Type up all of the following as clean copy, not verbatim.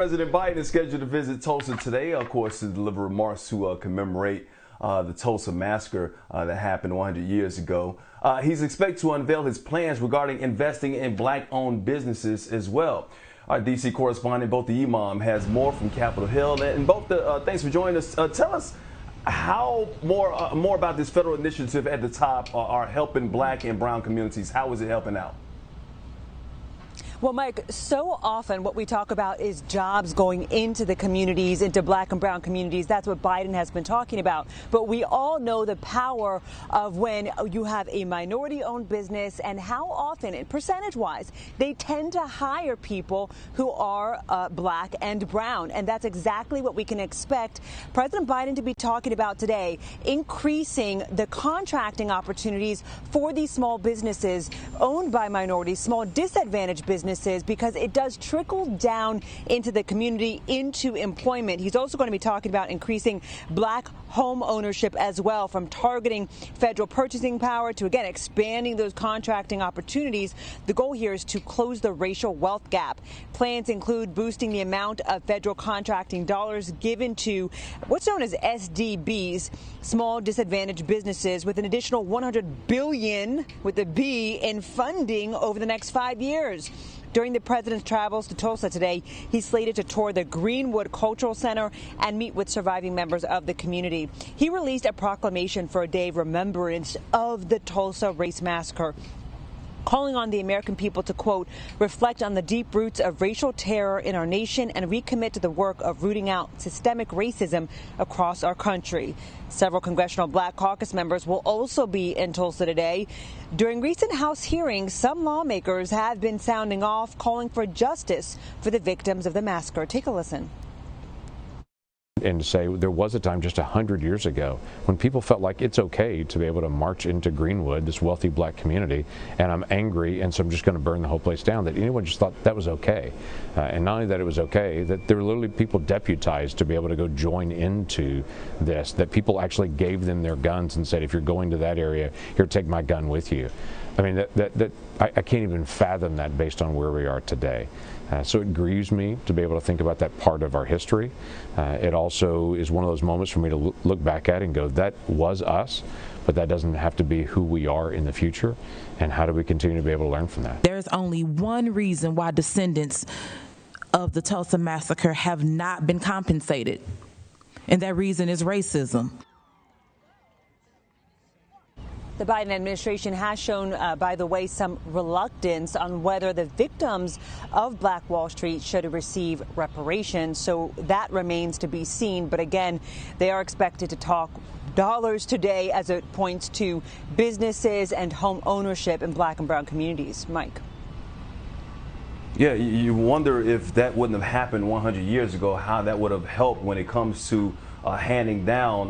President Biden is scheduled to visit Tulsa today, of course, to deliver remarks to commemorate the Tulsa Massacre that happened 100 years ago. He's expected to unveil his plans regarding investing in black-owned businesses as well. Our D.C. correspondent Bofta Yimam has more from Capitol Hill. And Bofta, thanks for joining us. Tell us how more about this federal initiative at the top are helping black and brown communities. How is it helping out? Well, Mike, so often what we talk about is jobs going into the communities, into black and brown communities. That's what Biden has been talking about. But we all know the power of when you have a minority-owned business and how often, percentage-wise, they tend to hire people who are black and brown. And that's exactly what we can expect President Biden to be talking about today, increasing the contracting opportunities for these small businesses owned by minorities, small disadvantaged businesses, because it does trickle down into the community, into employment. He's also going to be talking about increasing black home ownership as well, from targeting federal purchasing power to, again, expanding those contracting opportunities. The goal here is to close the racial wealth gap. Plans include boosting the amount of federal contracting dollars given to what's known as SDBs, small disadvantaged businesses, with an additional $100 billion with a B in funding over the next 5 years. During the president's travels to Tulsa today, he's slated to tour the Greenwood Cultural Center and meet with surviving members of the community. He released a proclamation for a day of remembrance of the Tulsa Race Massacre, calling on the American people to, quote, reflect on the deep roots of racial terror in our nation and recommit to the work of rooting out systemic racism across our country. Several Congressional Black Caucus members will also be in Tulsa today. During recent House hearings, some lawmakers have been sounding off, calling for justice for the victims of the massacre. Take a listen. And to say there was a time just 100 years ago when people felt like it's okay to be able to march into Greenwood, this wealthy black community, and I'm angry and so I'm just going to burn the whole place down, that anyone just thought that was okay. And not only that it was okay, that there were literally people deputized to be able to go join into this, that people actually gave them their guns and said, if you're going to that area, here, take my gun with you. I mean, I can't even fathom that based on where we are today. So it grieves me to be able to think about that part of our history. It also is one of those moments for me to look back at and go, that was us, but that doesn't have to be who we are in the future. And how do we continue to be able to learn from that? There's only one reason why descendants of the Tulsa Massacre have not been compensated, and that reason is racism. The Biden administration has shown, by the way, some reluctance on whether the victims of Black Wall Street should receive reparations. So that remains to be seen. But again, they are expected to talk dollars today as it points to businesses and home ownership in black and brown communities. Mike. Yeah, you wonder if that wouldn't have happened 100 years ago, how that would have helped when it comes to handing down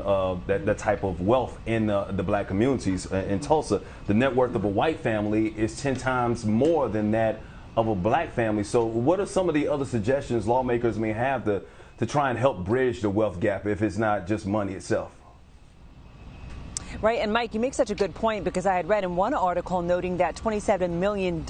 that type of wealth in the black communities in Tulsa. The net worth of a white family is 10 times more than that of a black family. So what are some of the other suggestions lawmakers may have to try and help bridge the wealth gap if it's not just money itself? Right. And Mike, you make such a good point, because I had read in one article noting that $27 million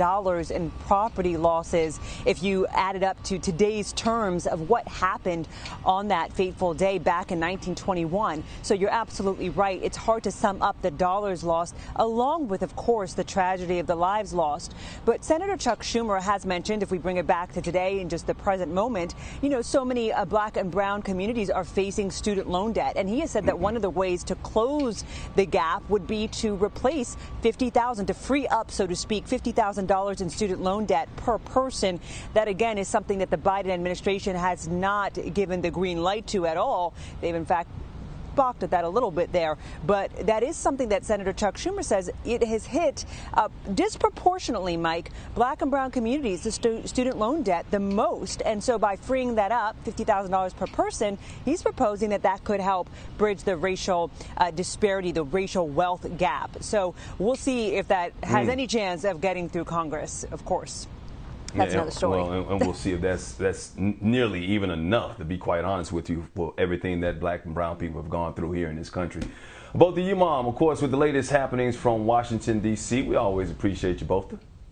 in property losses, if you add it up to today's terms of what happened on that fateful day back in 1921. So you're absolutely right. It's hard to sum up the dollars lost, along with, of course, the tragedy of the lives lost. But Senator Chuck Schumer has mentioned, if we bring it back to today in just the present moment, you know, so many black and brown communities are facing student loan debt. And he has said that one of the ways to close the gap would be to replace $50,000, to free up, so to speak, $50,000 in student loan debt per person. That, again, is something that the Biden administration has not given the green light to at all. They've, in fact, balked at that a little bit there. But that is something that Senator Chuck Schumer says it has hit disproportionately, Mike, black and brown communities, the student loan debt the most. And so by freeing that up, $50,000 per person, he's proposing that that could help bridge the racial disparity, the racial wealth gap. So we'll see if that has any chance of getting through Congress, of course. That's another story. Well, and we'll see if that's nearly even enough, to be quite honest with you, for everything that black and brown people have gone through here in this country. Bofta Yimam, of course, with the latest happenings from Washington, D.C. We always appreciate you, Bofta.